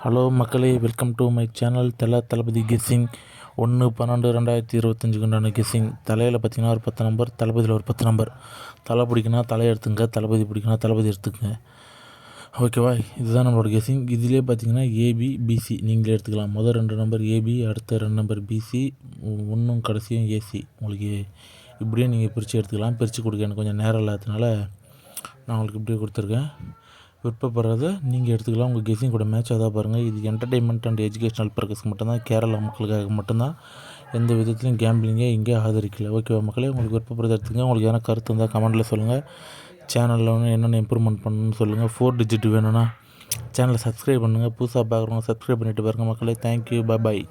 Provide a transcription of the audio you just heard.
Hello மக்களே, welcome to my channel. Thalapathy guessing 1/12/2025 உண்டான guessing. தலையில் பார்த்தீங்கன்னா ஒரு 10 நம்பர், தளபதியில் ஒரு 10 நம்பர். தலை பிடிக்குன்னா தலை எடுத்துங்க, தளபதி பிடிக்குன்னா தளபதி எடுத்துக்கங்க. ஓகேவா? இதுதான் நம்மளோட கெஸ்ஸிங். இதிலே பார்த்தீங்கன்னா ஏபி, பிசி நீங்களே எடுத்துக்கலாம். முதல் 2 நம்பர் ஏபி, அடுத்த 2 நம்பர் பிசி, ஒன்றும் கடைசியும் ஏசி. உங்களுக்கு இப்படியே நீங்கள் பிரித்து எடுத்துக்கலாம். பிரித்து கொடுக்க எனக்கு கொஞ்சம் நேரம் இல்லாததுனால நான் உங்களுக்கு இப்படியே கொடுத்துருக்கேன். விருப்பப்படுறத நீங்கள் எடுத்துக்கலாம். உங்கள் கெஸ்ஸிங் கூட மேட்ச் ஆதா பாருங்கள். இது என்டர்டெயின்மெண்ட் அண்ட் எஜுகேஷனல் பர்பஸ் மட்டும்தான். கேரளா மக்களுக்காக மட்டும்தான். எந்த விதத்துலையும் கேம்பிளிங்கே இங்கே ஆதரிக்கல. ஓகேவா மக்களே? உங்களுக்கு விருப்பப்படுறத எடுத்துங்க. உங்களுக்கு எதனா கருத்து இருந்தால் கமெண்ட்டில் சொல்லுங்கள். சேனலில் என்னென்ன இம்ப்ரூவ்மெண்ட் பண்ணணும்னு சொல்லுங்கள். 4 டிஜிட் வேணும்னா சேனலை சப்ஸ்கிரைப் பண்ணுங்கள். புதுசாக பார்க்குறவங்க சப்ஸ்கிரைப் பண்ணிவிட்டு பாருங்கள் மக்களே. தேங்க்யூ, பாய்.